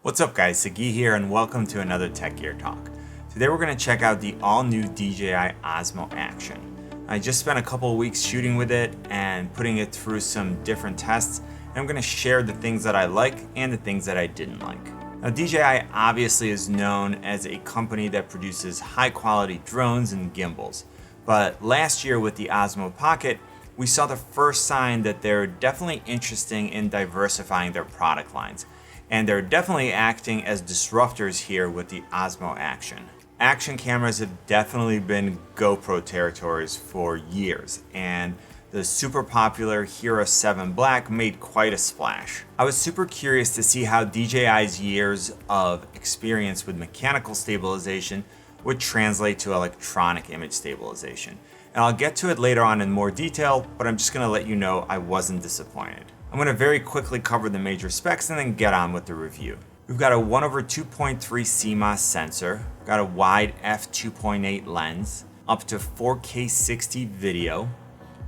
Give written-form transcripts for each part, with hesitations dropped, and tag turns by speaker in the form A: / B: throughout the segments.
A: What's up guys, Sagi here and welcome to another Tech Gear Talk. Today we're going to check out the all-new DJI Osmo Action. I just spent a couple of weeks shooting with it and putting it through some different tests, and I'm going to share the things that I like and the things that I didn't like. Now DJI obviously is known as a company that produces high-quality drones and gimbals, but last year with the Osmo Pocket, we saw the first sign that they're definitely interesting in diversifying their product lines. And they're definitely acting as disruptors here with the Osmo Action. Action cameras have definitely been GoPro territories for years, and the super popular Hero 7 Black made quite a splash. I was super curious to see how DJI's years of experience with mechanical stabilization would translate to electronic image stabilization. And I'll get to it later on in more detail, but I'm just gonna let you know I wasn't disappointed. I'm going to very quickly cover the major specs and then get on with the review. We've got a 1/2.3 CMOS sensor, got a wide f2.8 lens, up to 4K 60 video.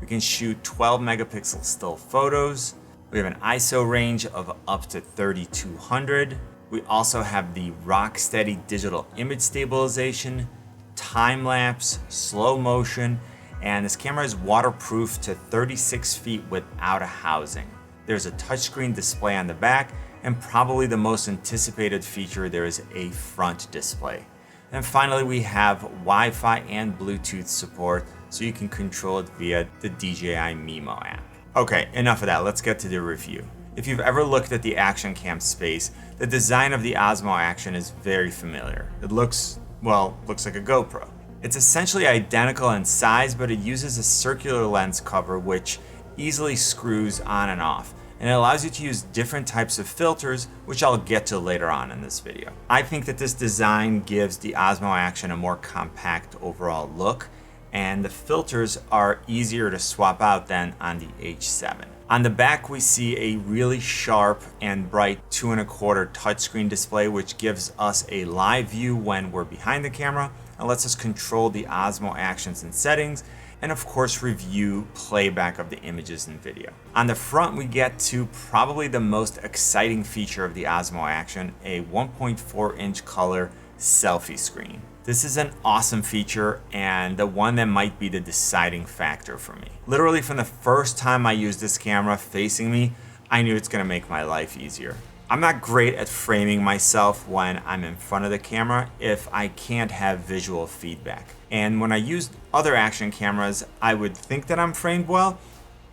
A: We can shoot 12 megapixel still photos. We have an ISO range of up to 3200. We also have the Rocksteady digital image stabilization, time lapse, slow motion, and this camera is waterproof to 36 feet without a housing. There's a touchscreen display on the back, and probably the most anticipated feature, there is a front display. And finally, we have Wi-Fi and Bluetooth support, so you can control it via the DJI Mimo app. Okay, enough of that, let's get to the review. If you've ever looked at the action cam space, the design of the Osmo Action is very familiar. It looks like a GoPro. It's essentially identical in size, but it uses a circular lens cover which easily screws on and off, and it allows you to use different types of filters, which I'll get to later on in this video. I think that this design gives the Osmo Action a more compact overall look, and the filters are easier to swap out than on the H7. On the back, we see a really sharp and bright 2.25 touchscreen display, which gives us a live view when we're behind the camera and lets us control the Osmo Actions and settings, and of course review playback of the images and video. On the front, we get to probably the most exciting feature of the Osmo Action, a 1.4-inch color selfie screen. This is an awesome feature and the one that might be the deciding factor for me. Literally from the first time I used this camera facing me, I knew it's gonna make my life easier. I'm not great at framing myself when I'm in front of the camera if I can't have visual feedback. And when I used other action cameras, I would think that I'm framed well,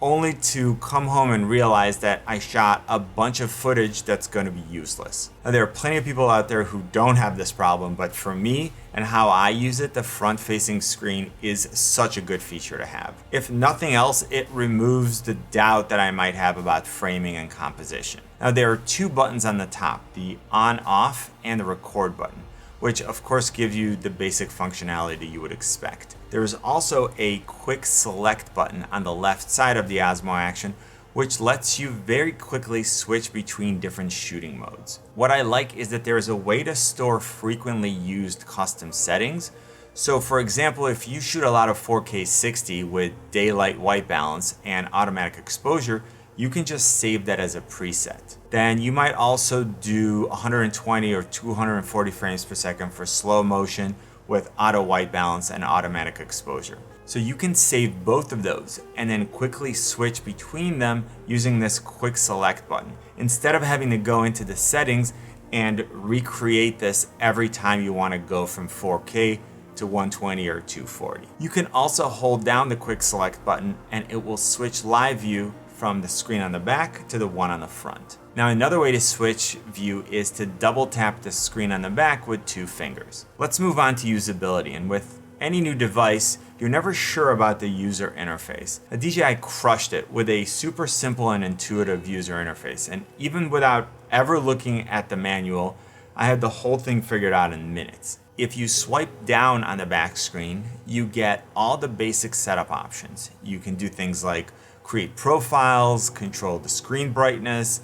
A: only to come home and realize that I shot a bunch of footage that's going to be useless. Now, there are plenty of people out there who don't have this problem, but for me and how I use it, the front-facing screen is such a good feature to have. If nothing else, it removes the doubt that I might have about framing and composition. Now, there are two buttons on the top, the on-off and the record button, which of course gives you the basic functionality you would expect. There is also a quick select button on the left side of the Osmo Action, which lets you very quickly switch between different shooting modes. What I like is that there is a way to store frequently used custom settings. So for example, if you shoot a lot of 4K 60 with daylight white balance and automatic exposure, you can just save that as a preset. Then you might also do 120 or 240 frames per second for slow motion with auto white balance and automatic exposure. So you can save both of those and then quickly switch between them using this quick select button, instead of having to go into the settings and recreate this every time you want to go from 4K to 120 or 240. You can also hold down the quick select button and it will switch live view from the screen on the back to the one on the front. Now, another way to switch view is to double tap the screen on the back with 2 fingers. Let's move on to usability, and with any new device, you're never sure about the user interface. The DJI crushed it with a super simple and intuitive user interface, and even without ever looking at the manual, I had the whole thing figured out in minutes. If you swipe down on the back screen, you get all the basic setup options. You can do things like create profiles, control the screen brightness,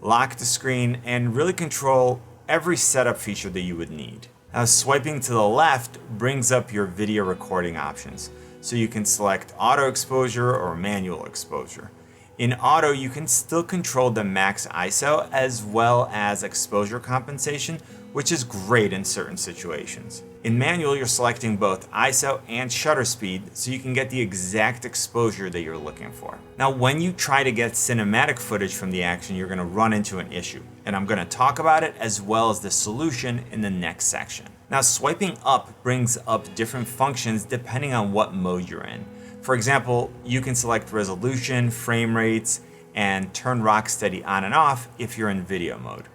A: lock the screen, and really control every setup feature that you would need. Now, swiping to the left brings up your video recording options, so you can select auto exposure or manual exposure. In auto, you can still control the max ISO as well as exposure compensation, which is great in certain situations. In manual, you're selecting both ISO and shutter speed so you can get the exact exposure that you're looking for. Now, when you try to get cinematic footage from the action, you're gonna run into an issue, and I'm gonna talk about it as well as the solution in the next section. Now, swiping up brings up different functions depending on what mode you're in. For example, you can select resolution, frame rates, and turn Rocksteady on and off if you're in video mode.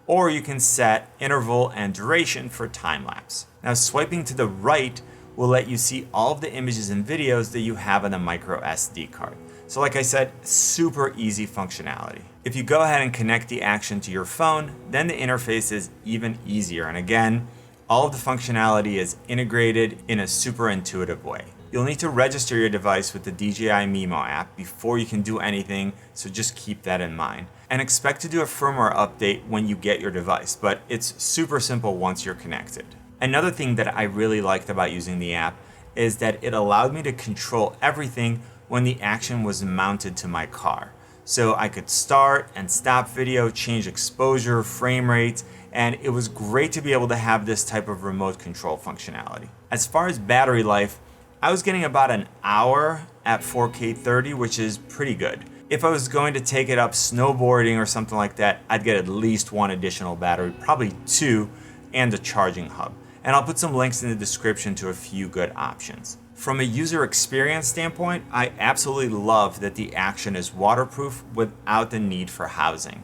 A: Or you can set interval and duration for time lapse. Now, swiping to the right will let you see all of the images and videos that you have on the micro SD card. So like I said, super easy functionality. If you go ahead and connect the action to your phone, then the interface is even easier. And again, all of the functionality is integrated in a super intuitive way. You'll need to register your device with the DJI Mimo app before you can do anything, so just keep that in mind. And expect to do a firmware update when you get your device, but it's super simple once you're connected. Another thing that I really liked about using the app is that it allowed me to control everything when the action was mounted to my car. So I could start and stop video, change exposure, frame rates, and it was great to be able to have this type of remote control functionality. As far as battery life, I was getting about an hour at 4K 30, which is pretty good. If I was going to take it up snowboarding or something like that, I'd get at least one additional battery, probably two, and a charging hub. And I'll put some links in the description to a few good options. From a user experience standpoint, I absolutely love that the action is waterproof without the need for housing.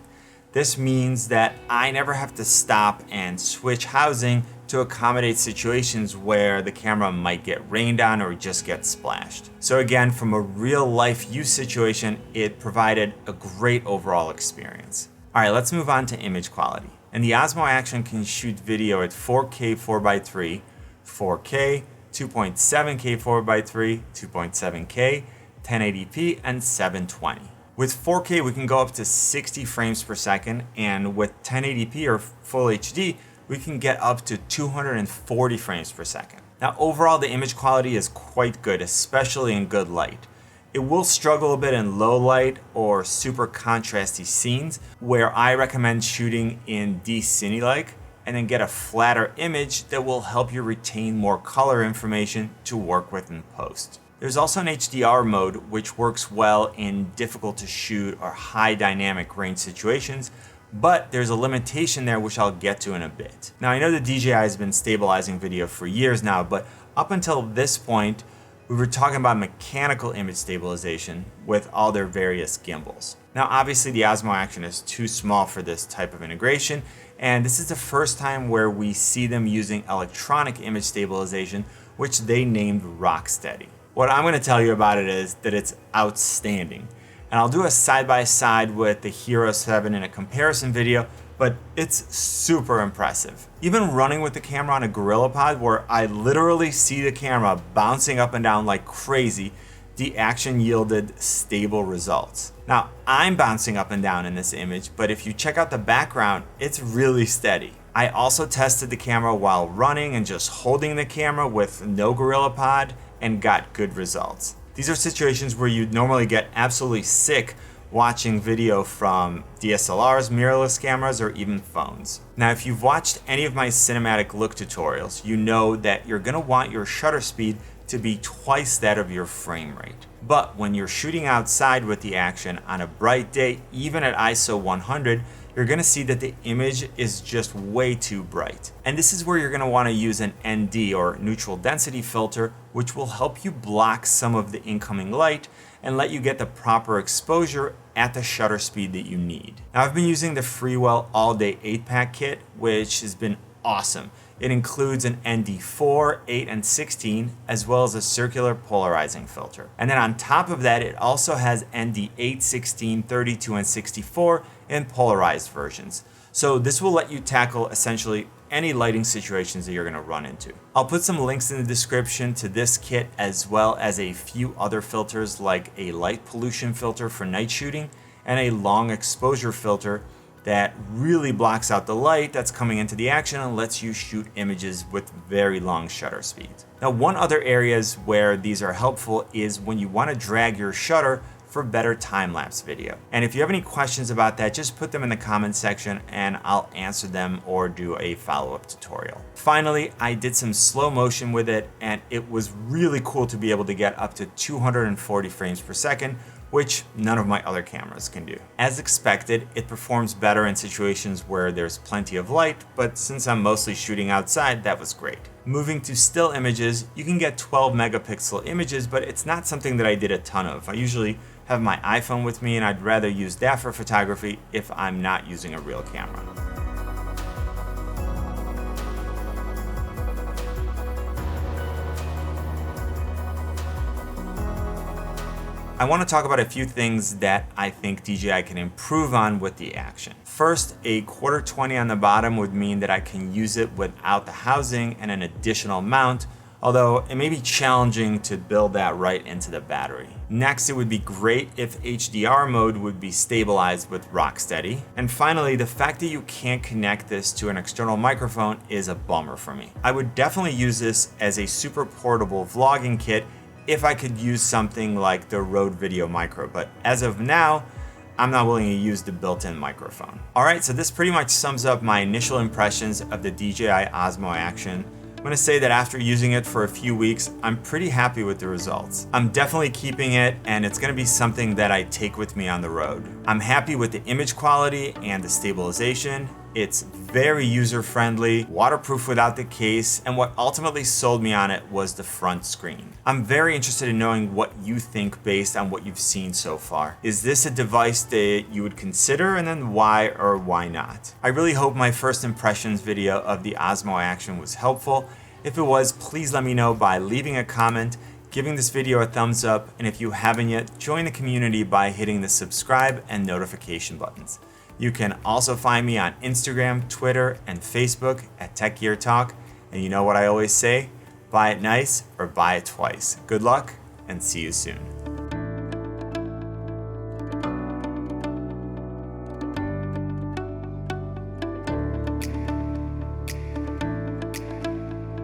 A: This means that I never have to stop and switch housing to accommodate situations where the camera might get rained on or just get splashed. So again, from a real life use situation, it provided a great overall experience. All right, let's move on to image quality. And the Osmo Action can shoot video at 4K 4x3, 4K, 2.7K 4x3, 2.7K, 1080p, and 720. With 4K, we can go up to 60 frames per second, and with 1080p or Full HD, we can get up to 240 frames per second. Now, overall, the image quality is quite good, especially in good light. It will struggle a bit in low light or super contrasty scenes, where I recommend shooting in D-Cine-like and then get a flatter image that will help you retain more color information to work with in post. There's also an HDR mode, which works well in difficult to shoot or high dynamic range situations, but there's a limitation there which I'll get to in a bit. Now, I know the DJI has been stabilizing video for years now, but up until this point, we were talking about mechanical image stabilization with all their various gimbals. Now, obviously the Osmo Action is too small for this type of integration, and this is the first time where we see them using electronic image stabilization, which they named Rocksteady. What I'm gonna tell you about it is that it's outstanding. And I'll do a side-by-side with the Hero 7 in a comparison video, but it's super impressive. Even running with the camera on a GorillaPod, where I literally see the camera bouncing up and down like crazy, the Action yielded stable results. Now, I'm bouncing up and down in this image, but if you check out the background, it's really steady. I also tested the camera while running and just holding the camera with no GorillaPod and got good results. These are situations where you'd normally get absolutely sick watching video from DSLRs, mirrorless cameras, or even phones. Now, if you've watched any of my cinematic look tutorials, you know that you're gonna want your shutter speed to be twice that of your frame rate. But when you're shooting outside with the Action on a bright day, even at ISO 100, you're gonna see that the image is just way too bright. And this is where you're gonna wanna use an ND or neutral density filter, which will help you block some of the incoming light and let you get the proper exposure at the shutter speed that you need. Now, I've been using the Freewell All Day 8-pack kit, which has been awesome. It includes an ND4, 8, and 16, as well as a circular polarizing filter. And then on top of that, it also has ND8, 16, 32, and 64 in polarized versions. So this will let you tackle essentially any lighting situations that you're gonna run into. I'll put some links in the description to this kit, as well as a few other filters like a light pollution filter for night shooting and a long exposure filter that really blocks out the light that's coming into the Action and lets you shoot images with very long shutter speeds. Now, one other areas where these are helpful is when you want to drag your shutter for better time-lapse video. And if you have any questions about that, just put them in the comments section and I'll answer them or do a follow-up tutorial. Finally, I did some slow motion with it and it was really cool to be able to get up to 240 frames per second, which none of my other cameras can do. As expected, it performs better in situations where there's plenty of light, but since I'm mostly shooting outside, that was great. Moving to still images, you can get 12 megapixel images, but it's not something that I did a ton of. I usually have my iPhone with me and I'd rather use that for photography if I'm not using a real camera. I want to talk about a few things that I think DJI can improve on with the Action. First, a quarter 20 on the bottom would mean that I can use it without the housing and an additional mount, although it may be challenging to build that right into the battery. Next, it would be great if HDR mode would be stabilized with Rocksteady. And finally, the fact that you can't connect this to an external microphone is a bummer for me. I would definitely use this as a super portable vlogging kit if I could use something like the Rode Video Micro, but as of now, I'm not willing to use the built-in microphone. Alright, so this pretty much sums up my initial impressions of the DJI Osmo Action. I'm gonna say that after using it for a few weeks, I'm pretty happy with the results. I'm definitely keeping it, and it's gonna be something that I take with me on the road. I'm happy with the image quality and the stabilization. It's very user-friendly, waterproof without the case, and what ultimately sold me on it was the front screen. I'm very interested in knowing what you think based on what you've seen so far. Is this a device that you would consider, and then why or why not? I really hope my first impressions video of the Osmo Action was helpful. If it was, please let me know by leaving a comment, giving this video a thumbs up, and if you haven't yet, join the community by hitting the subscribe and notification buttons. You can also find me on Instagram, Twitter, and Facebook at Tech Gear Talk. And you know what I always say? Buy it nice or buy it twice. Good luck and see you soon.